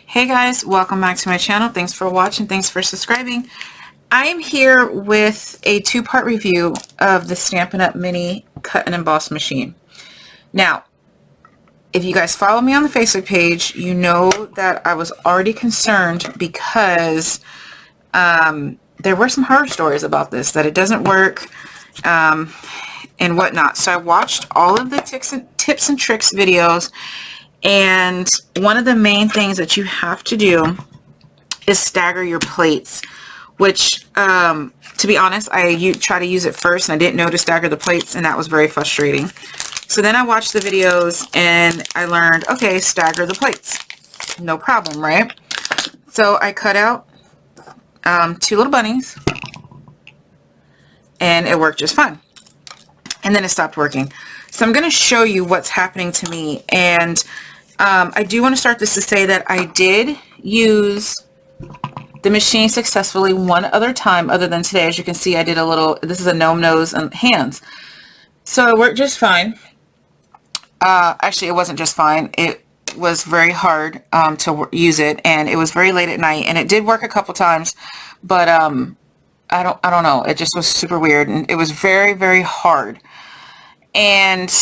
Hey guys, welcome back to my channel. Thanks for watching. Thanks for subscribing. I am here with a two-part review of the Stampin' Up! Mini Cut and Emboss Machine. Now, if you guys follow me on the Facebook page, you know that I was already concerned because there were some horror stories about this, that it doesn't work and whatnot. So I watched all of the tips and tricks videos, and one of the main things that you have to do is stagger your plates, which to be honest, I try to use it first and I didn't know to stagger the plates, and that was very frustrating. So then I watched the videos and I learned, okay, stagger the plates, no problem, right? So I cut out two little bunnies and it worked just fine, and then it stopped working. So I'm going to show you what's happening to me, and I do want to start this to say that I did use the machine successfully one other time other than today. As you can see, I did a little, this is a gnome nose and hands. So it worked just fine. Actually, it wasn't just fine. It was very hard to use it, and it was very late at night, and it did work a couple times, but I don't know. It just was super weird, and it was very, very hard. And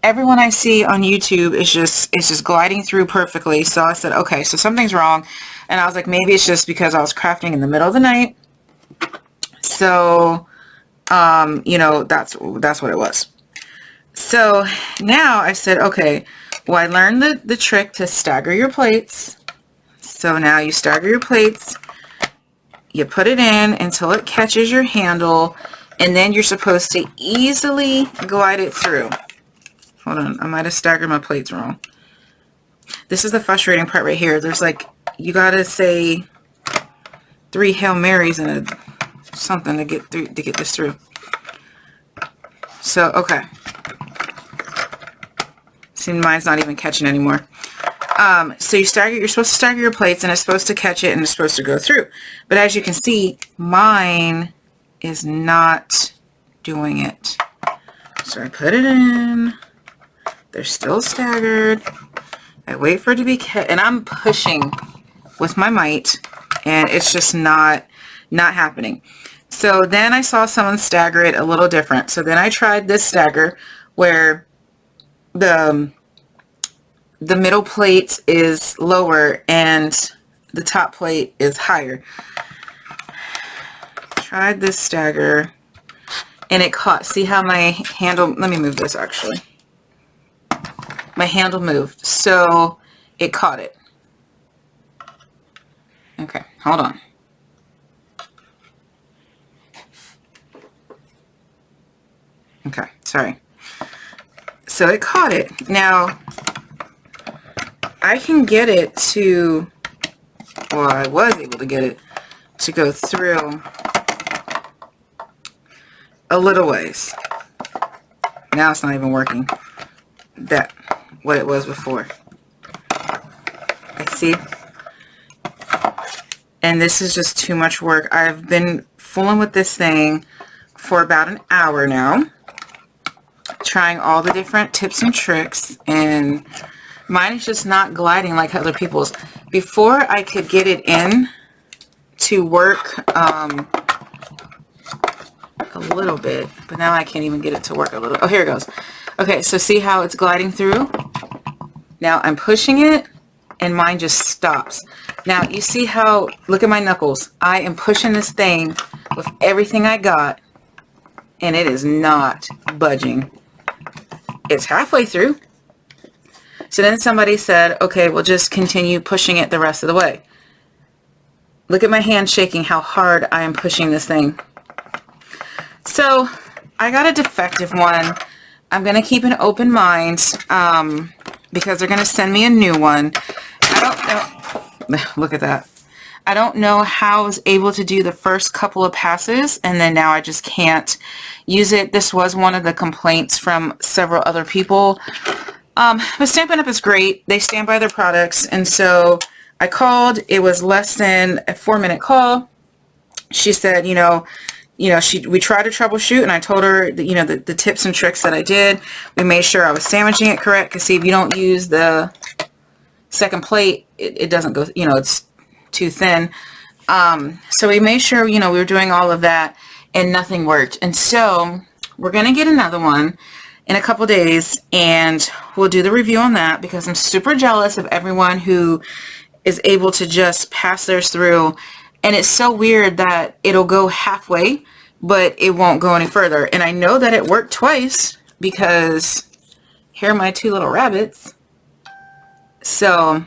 everyone I see on YouTube is just gliding through perfectly. So I said, okay, so something's wrong. And I was like, maybe it's just because I was crafting in the middle of the night. So, you know, that's what it was. So now I said, okay, well, I learned the trick to stagger your plates. So now you stagger your plates, you put it in until it catches your handle, and then you're supposed to easily glide it through. Hold on, I might have staggered my plates wrong. This is the frustrating part right here. There's like, you gotta say 3 Hail Marys and something to get this through. So, okay. See, mine's not even catching anymore. So you're supposed to stagger your plates, and it's supposed to catch it, and it's supposed to go through. But as you can see, mine is not doing it. So I put it in. They're still staggered. I wait for it to be cut, and I'm pushing with my might, and it's just not happening. So then I saw someone stagger it a little different. So then I tried this stagger where the middle plate is lower and the top plate is higher. Tried this stagger and it caught. See how my handle, let me move this actually. My handle moved, so it caught it. Okay, hold on. Okay, sorry. So it caught it. Now, I can get it to, well, I was able to get it to go through a little ways. Now it's not even working. That what it was before. I see. And this is just too much work. I've been fooling with this thing for about an hour now, trying all the different tips and tricks, and mine is just not gliding like other people's. Before I could get it in to work a little bit, but now I can't even get it to work a little. Oh, here it goes. Okay, so see how it's gliding through? Now I'm pushing it and mine just stops. Now you see how, look at my knuckles. I am pushing this thing with everything I got, and it is not budging. It's halfway through. So then somebody said, okay, we'll just continue pushing it the rest of the way. Look at my hand shaking, how hard I am pushing this thing. So I got a defective one. I'm going to keep an open mind because they're going to send me a new one. I don't know. Look at that. I don't know how I was able to do the first couple of passes, and then now I just can't use it. This was one of the complaints from several other people. But Stampin' Up! Is great. They stand by their products, and so I called. It was less than a 4-minute call. She said, we tried to troubleshoot, and I told her that, the tips and tricks that I did. We made sure I was sandwiching it correct, because see, if you don't use the second plate, it doesn't go, you know, it's too thin. So we made sure, you know, we were doing all of that and nothing worked. And so we're going to get another one in a couple days and we'll do the review on that, because I'm super jealous of everyone who is able to just pass theirs through. And it's so weird that it'll go halfway, but it won't go any further. And I know that it worked twice because here are my two little rabbits. So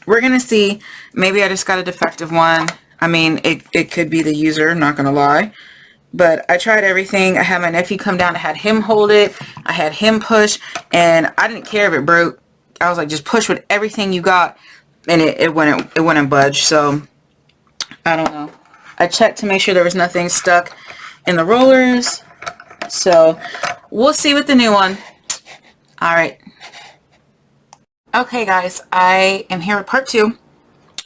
we're going to see. Maybe I just got a defective one. I mean, it could be the user, not going to lie. But I tried everything. I had my nephew come down. I had him hold it. I had him push. And I didn't care if it broke. I was like, just push with everything you got. And it wouldn't budge. So I don't know. I checked to make sure there was nothing stuck in the rollers. So we'll see with the new one. All right. Okay, guys, I am here with part 2.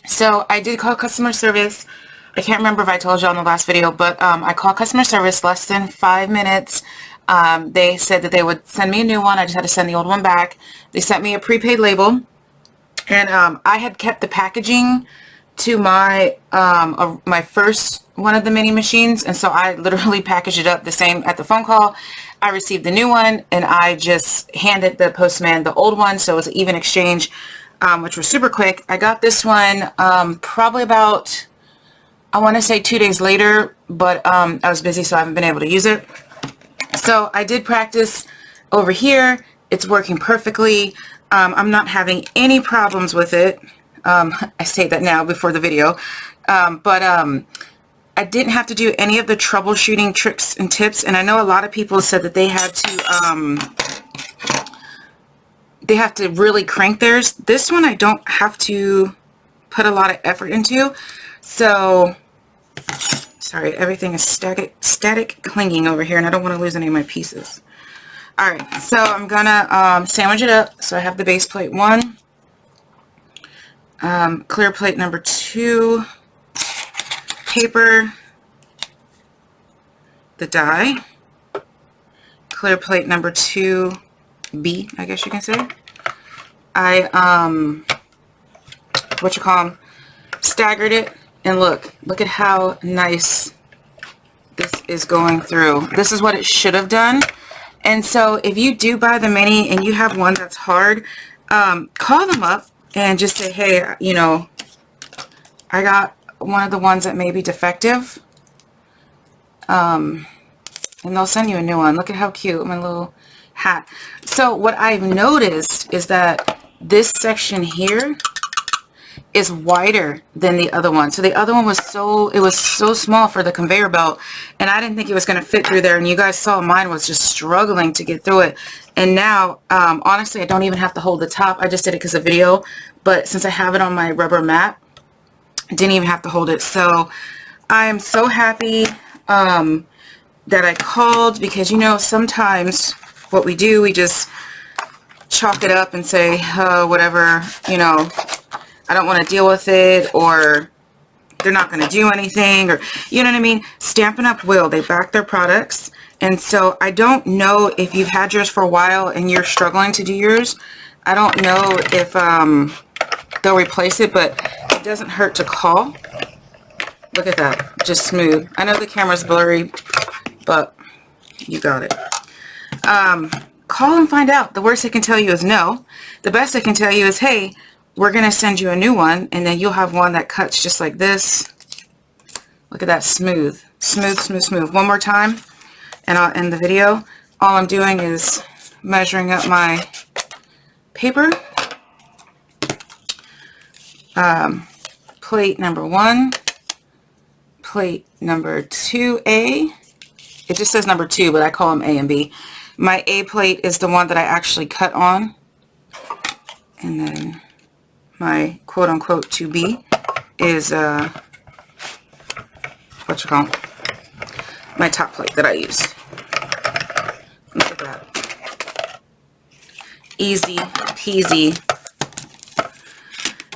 So I did call customer service. I can't remember if I told you on the last video, but I called customer service less than 5 minutes. They said that they would send me a new one. I just had to send the old one back. They sent me a prepaid label. And I had kept the packaging to my my first one of the mini machines, and so I literally packaged it up the same at the phone call. I received the new one and I just handed the postman the old one, so it was an even exchange, which was super quick. I got this one probably about, I want to say 2 days later, but I was busy, so I haven't been able to use it. So I did practice over here. It's working perfectly. I'm not having any problems with it. I say that now before the video, but I didn't have to do any of the troubleshooting tricks and tips. And I know a lot of people said that they have to really crank theirs. This one I don't have to put a lot of effort into. So sorry, everything is static clinging over here, and I don't want to lose any of my pieces. All right, so I'm gonna sandwich it up. So I have the base plate 1. Clear plate number 2, paper, the die, clear plate number 2B, I guess you can say. I staggered it, and look at how nice this is going through. This is what it should have done. And so if you do buy the mini and you have one that's hard, call them up and just say, hey, you know, I got one of the ones that may be defective. And they'll send you a new one. Look at how cute, my little hat. So what I've noticed is that this section here is wider than the other one. So the other one was so small for the conveyor belt, and I didn't think it was going to fit through there. And you guys saw mine was just struggling to get through it. And now, honestly, I don't even have to hold the top. I just did it because of video, but since I have it on my rubber mat, I didn't even have to hold it. So I am so happy that I called, because, you know, sometimes what we do, we just chalk it up and say, oh, whatever, you know, I don't want to deal with it, or they're not going to do anything, or, you know what I mean? Stampin' Up! Will. They back their products. And so I don't know if you've had yours for a while and you're struggling to do yours. I don't know if they'll replace it, but it doesn't hurt to call. Look at that. Just smooth. I know the camera's blurry, but you got it. Call and find out. The worst they can tell you is no. The best they can tell you is, hey, we're going to send you a new one, and then you'll have one that cuts just like this. Look at that, smooth. Smooth, smooth, smooth. One more time, and I'll end the video. All I'm doing is measuring up my paper. Plate number 1. Plate number 2A. It just says number 2, but I call them A and B. My A plate is the one that I actually cut on. And then my quote-unquote 2B is, my top plate that I use. Look at that. Easy peasy.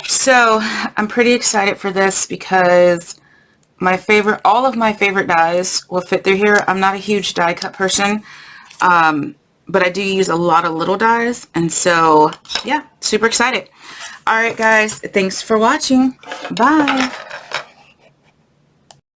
So I'm pretty excited for this because all of my favorite dies will fit through here. I'm not a huge die cut person. but I do use a lot of little dies, and so yeah, super excited. All right guys, thanks for watching. Bye.